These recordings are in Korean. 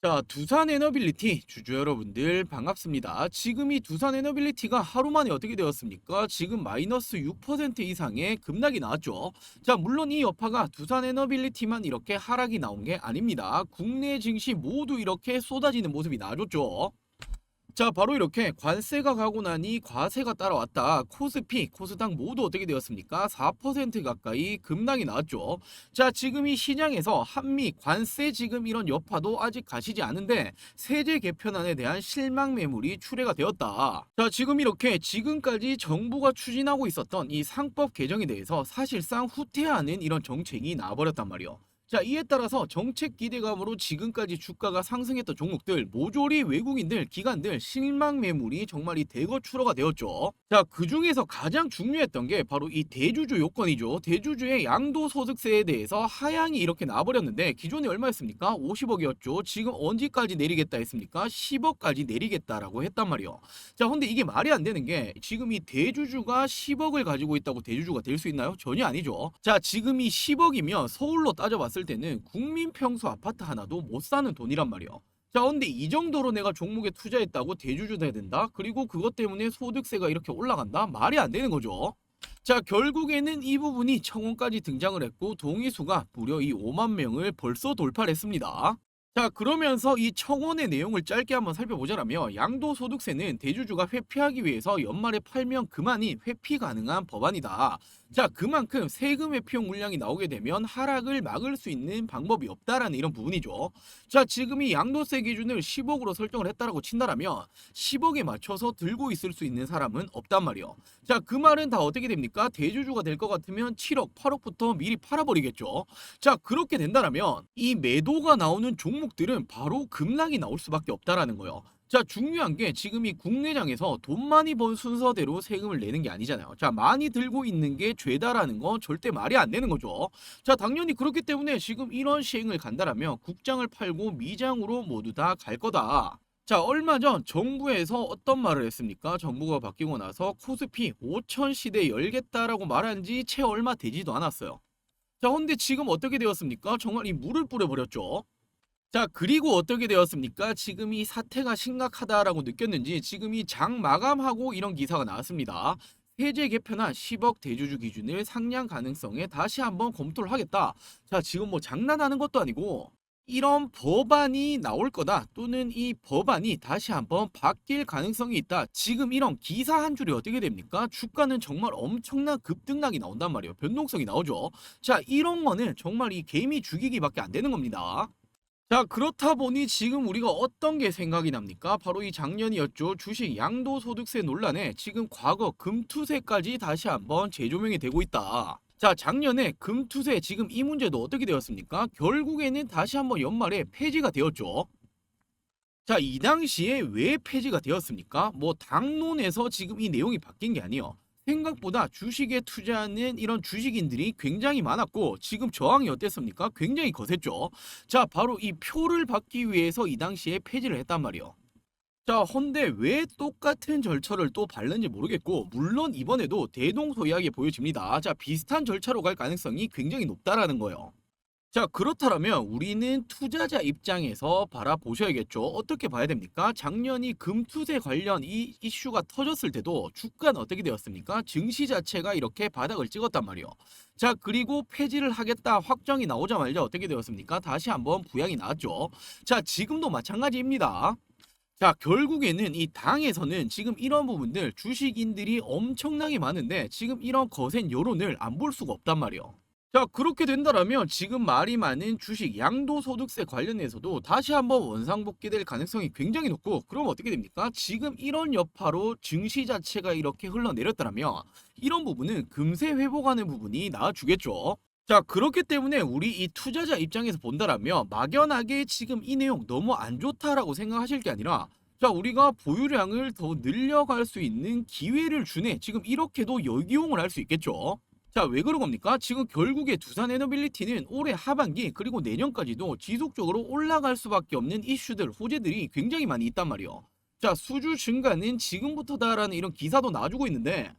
자, 두산 에너빌리티 주주 여러분들 반갑습니다. 지금 이 두산 에너빌리티가 하루 만에 어떻게 되었습니까? 지금 마이너스 6% 이상의 급락이 나왔죠. 자, 물론 이 여파가 두산 에너빌리티만 이렇게 하락이 나온 게 아닙니다. 국내 증시 모두 이렇게 쏟아지는 모습이 나와줬죠. 자, 바로 이렇게 관세가 가고 나니 과세가 따라왔다. 코스피, 코스닥 모두 어떻게 되었습니까? 4% 가까이 급락이 나왔죠. 자, 지금 이 시장에서 한미 관세 지금 이런 여파도 아직 가시지 않은데 세제 개편안에 대한 실망 매물이 출회가 되었다. 자, 지금 이렇게 지금까지 정부가 추진하고 있었던 이 상법 개정에 대해서 사실상 후퇴하는 이런 정책이 나와버렸단 말이요. 자, 이에 따라서 정책 기대감으로 지금까지 주가가 상승했던 종목들 모조리 외국인들, 기관들 실망 매물이 정말 이 대거 출하가 되었죠. 자, 그중에서 가장 중요했던 게 바로 이 대주주 요건이죠. 대주주의 양도소득세에 대해서 하향이 이렇게 나버렸는데 기존에 얼마였습니까? 50억이었죠. 지금 언제까지 내리겠다 했습니까? 10억까지 내리겠다라고 했단 말이요. 자, 근데 이게 말이 안 되는 게 지금 이 대주주가 10억을 가지고 있다고 대주주가 될 수 있나요? 전혀 아니죠. 자, 지금 이 10억이면 서울로 따져봤을 때는 국민 평수 아파트 하나도 못 사는 돈이란 말이요. 자, 근데 이 정도로 내가 종목에 투자했다고 대주주 돼야 된다? 그리고 그것 때문에 소득세가 이렇게 올라간다? 말이 안 되는 거죠. 자, 결국에는 이 부분이 청원까지 등장을 했고 동의수가 무려 이 5만 명을 벌써 돌파를 했습니다. 자, 그러면서 이 청원의 내용을 짧게 한번 살펴보자면 양도소득세는 대주주가 회피하기 위해서 연말에 팔면 그만이 회피 가능한 법안이다. 자, 그만큼 세금 회피용 물량이 나오게 되면 하락을 막을 수 있는 방법이 없다라는 이런 부분이죠. 자, 지금 이 양도세 기준을 10억으로 설정을 했다라고 친다라면 10억에 맞춰서 들고 있을 수 있는 사람은 없단 말이요. 자, 그 말은 다 어떻게 됩니까? 대주주가 될 것 같으면 7억, 8억부터 미리 팔아버리겠죠. 자, 그렇게 된다면 이 매도가 나오는 종목들은 바로 급락이 나올 수밖에 없다라는 거예요. 자, 중요한 게 지금 이 국내장에서 돈 많이 번 순서대로 세금을 내는 게 아니잖아요. 자, 많이 들고 있는 게 죄다라는 건 절대 말이 안 되는 거죠. 자, 당연히 그렇기 때문에 지금 이런 시행을 간다라면 국장을 팔고 미장으로 모두 다 갈 거다. 자, 얼마 전 정부에서 어떤 말을 했습니까? 정부가 바뀌고 나서 코스피 5천 시대 열겠다라고 말한 지 채 얼마 되지도 않았어요. 자, 근데 지금 어떻게 되었습니까? 정말 이 물을 뿌려버렸죠. 자, 그리고 어떻게 되었습니까? 지금 이 사태가 심각하다라고 느꼈는지 지금 이 장 마감하고 이런 기사가 나왔습니다. 세제 개편안 10억 대주주 기준을 상향 가능성에 다시 한번 검토를 하겠다. 자, 지금 뭐 장난하는 것도 아니고 이런 법안이 나올 거다 또는 이 법안이 다시 한번 바뀔 가능성이 있다. 지금 이런 기사 한 줄이 어떻게 됩니까? 주가는 정말 엄청난 급등락이 나온단 말이에요. 변동성이 나오죠. 자, 이런 거는 정말 이 개미 죽이기밖에 안 되는 겁니다. 자, 그렇다 보니 지금 우리가 어떤 게 생각이 납니까? 바로 이 작년이었죠. 주식 양도소득세 논란에 지금 과거 금투세까지 다시 한번 재조명이 되고 있다. 자, 작년에 금투세 지금 이 문제도 어떻게 되었습니까? 결국에는 다시 한번 연말에 폐지가 되었죠. 자, 이 당시에 왜 폐지가 되었습니까? 뭐 당론에서 지금 이 내용이 바뀐 게 아니에요. 생각보다 주식에 투자하는 이런 주식인들이 굉장히 많았고 지금 저항이 어땠습니까? 굉장히 거셌죠. 자, 바로 이 표를 받기 위해서 이 당시에 폐지를 했단 말이에요. 자, 헌데 왜 똑같은 절차를 또 밟는지 모르겠고 물론 이번에도 대동소이하게 보여집니다. 자, 비슷한 절차로 갈 가능성이 굉장히 높다라는 거예요. 자, 그렇다면 우리는 투자자 입장에서 바라보셔야겠죠. 어떻게 봐야 됩니까? 작년이 금투세 관련 이 이슈가 터졌을 때도 주가는 어떻게 되었습니까? 증시 자체가 이렇게 바닥을 찍었단 말이에요. 자, 그리고 폐지를 하겠다 확정이 나오자마자 어떻게 되었습니까? 다시 한번 부양이 나왔죠. 자, 지금도 마찬가지입니다. 자, 결국에는 이 당에서는 지금 이런 부분들 주식인들이 엄청나게 많은데 지금 이런 거센 여론을 안 볼 수가 없단 말이에요. 자, 그렇게 된다면 지금 말이 많은 주식 양도소득세 관련해서도 다시 한번 원상복귀될 가능성이 굉장히 높고 그럼 어떻게 됩니까? 지금 이런 여파로 증시 자체가 이렇게 흘러내렸다면 이런 부분은 금세 회복하는 부분이 나와주겠죠. 자, 그렇기 때문에 우리 이 투자자 입장에서 본다라면 막연하게 지금 이 내용 너무 안 좋다라고 생각하실 게 아니라 자, 우리가 보유량을 더 늘려갈 수 있는 기회를 주네. 지금 이렇게도 역이용을 할 수 있겠죠. 자, 왜 그런 겁니까? 지금 결국에 두산 에너빌리티는 올해 하반기 그리고 내년까지도 지속적으로 올라갈 수밖에 없는 이슈들, 호재들이 굉장히 많이 있단 말이에요. 자, 수주 증가는 지금부터다라는 이런 기사도 나와주고 있는데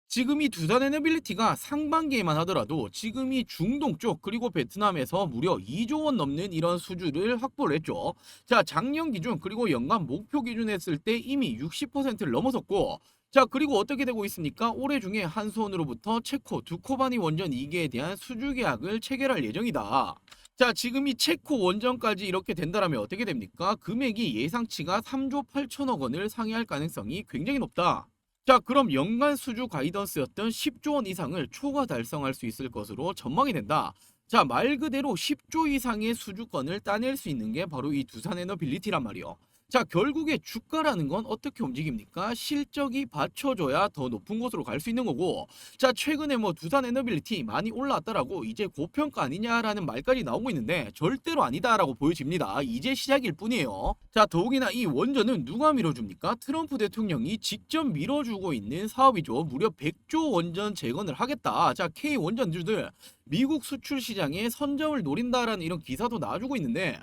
지금 이 두산 에너빌리티가 상반기에만 하더라도 지금 이 중동 쪽 그리고 베트남에서 무려 2조 원 넘는 이런 수주를 확보를 했죠. 자, 작년 기준 그리고 연간 목표 기준 했을 때 이미 60%를 넘어섰고, 자, 그리고 어떻게 되고 있습니까? 올해 중에 한수원으로부터 체코 두코바니 원전 2개에 대한 수주 계약을 체결할 예정이다. 자, 지금 이 체코 원전까지 이렇게 된다라면 어떻게 됩니까? 금액이 예상치가 3조 8천억 원을 상회할 가능성이 굉장히 높다. 자, 그럼 연간 수주 가이던스였던 10조 원 이상을 초과 달성할 수 있을 것으로 전망이 된다. 자, 말 그대로 10조 이상의 수주권을 따낼 수 있는 게 바로 이 두산에너빌리티란 말이요. 자, 결국에 주가라는 건 어떻게 움직입니까? 실적이 받쳐줘야 더 높은 곳으로 갈 수 있는 거고, 자, 최근에 뭐 두산에너빌리티 많이 올라왔다라고 이제 고평가 아니냐라는 말까지 나오고 있는데 절대로 아니다라고 보여집니다. 이제 시작일 뿐이에요. 자, 더욱이나 이 원전은 누가 밀어줍니까? 트럼프 대통령이 직접 밀어주고 있는 사업이죠. 무려 100조 원전 재건을 하겠다. 자, K 원전주들 미국 수출 시장에 선점을 노린다라는 이런 기사도 나와주고 있는데,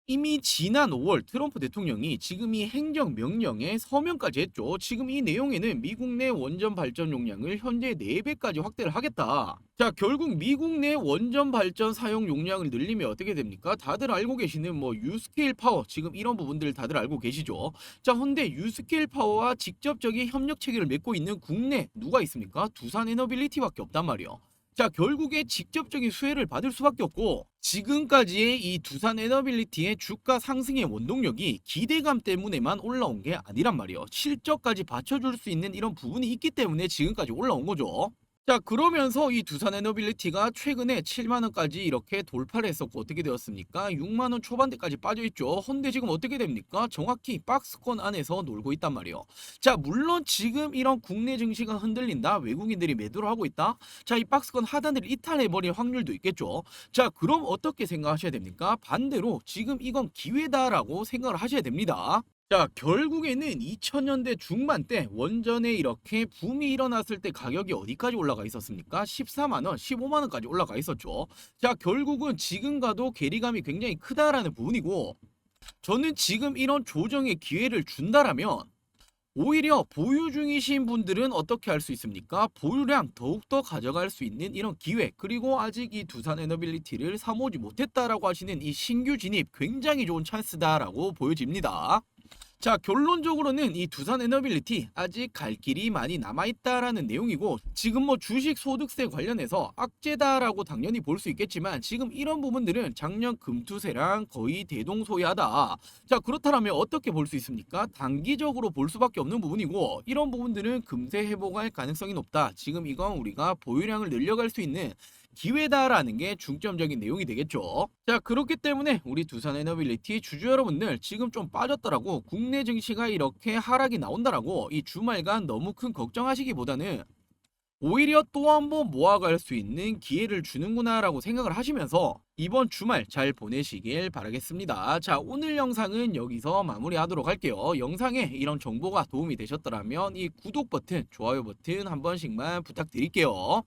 이미 지난 5월 트럼프 대통령이 지금 이 행정명령에 서명까지 했죠. 지금 이 내용에는 미국 내 원전 발전 용량을 현재 4배까지 확대를 하겠다. 자, 결국 미국 내 원전 발전 사용 용량을 늘리면 어떻게 됩니까? 다들 알고 계시는 뭐 유스케일 파워, 지금 이런 부분들 다들 알고 계시죠. 자, 근데 유스케일 파워와 직접적인 협력 체계를 맺고 있는 국내 누가 있습니까? 두산 에너빌리티밖에 없단 말이에요. 자, 결국에 직접적인 수혜를 받을 수밖에 없고, 지금까지의 이 두산 에너빌리티의 주가 상승의 원동력이 기대감 때문에만 올라온 게 아니란 말이에요. 실적까지 받쳐줄 수 있는 이런 부분이 있기 때문에 지금까지 올라온 거죠. 자, 그러면서 이 두산 에너빌리티가 최근에 7만 원까지 이렇게 돌파를 했었고 어떻게 되었습니까? 6만 원 초반대까지 빠져 있죠. 근데 지금 어떻게 됩니까? 정확히 박스권 안에서 놀고 있단 말이에요. 자, 물론 지금 이런 국내 증시가 흔들린다. 외국인들이 매도를 하고 있다. 자, 이 박스권 하단을 이탈해 버릴 확률도 있겠죠. 자, 그럼 어떻게 생각하셔야 됩니까? 반대로 지금 이건 기회다라고 생각을 하셔야 됩니다. 자, 결국에는 2000년대 중반 때 원전에 이렇게 붐이 일어났을 때 가격이 어디까지 올라가 있었습니까? 14만 원, 15만 원까지 올라가 있었죠. 자, 결국은 지금과도 괴리감이 굉장히 크다라는 부분이고, 저는 지금 이런 조정의 기회를 준다라면 오히려 보유 중이신 분들은 어떻게 할 수 있습니까? 보유량 더욱더 가져갈 수 있는 이런 기회, 그리고 아직 이 두산 에너빌리티를 사모지 못했다라고 하시는 이 신규 진입 굉장히 좋은 찬스다라고 보여집니다. 자, 결론적으로는 이 두산 에너빌리티 아직 갈 길이 많이 남아있다라는 내용이고, 지금 뭐 주식 소득세 관련해서 악재다라고 당연히 볼 수 있겠지만 지금 이런 부분들은 작년 금투세랑 거의 대동소이하다. 자, 그렇다면 어떻게 볼 수 있습니까? 단기적으로 볼 수밖에 없는 부분이고, 이런 부분들은 금세 회복할 가능성이 높다. 지금 이건 우리가 보유량을 늘려갈 수 있는 기회다라는 게 중점적인 내용이 되겠죠. 자, 그렇기 때문에 우리 두산 에너빌리티 주주 여러분들 지금 좀 빠졌더라고, 국내 증시가 이렇게 하락이 나온다라고 이 주말간 너무 큰 걱정하시기보다는 오히려 또 한 번 모아갈 수 있는 기회를 주는구나라고 생각을 하시면서 이번 주말 잘 보내시길 바라겠습니다. 자, 오늘 영상은 여기서 마무리하도록 할게요. 영상에 이런 정보가 도움이 되셨더라면 이 구독 버튼, 좋아요 버튼 한 번씩만 부탁드릴게요.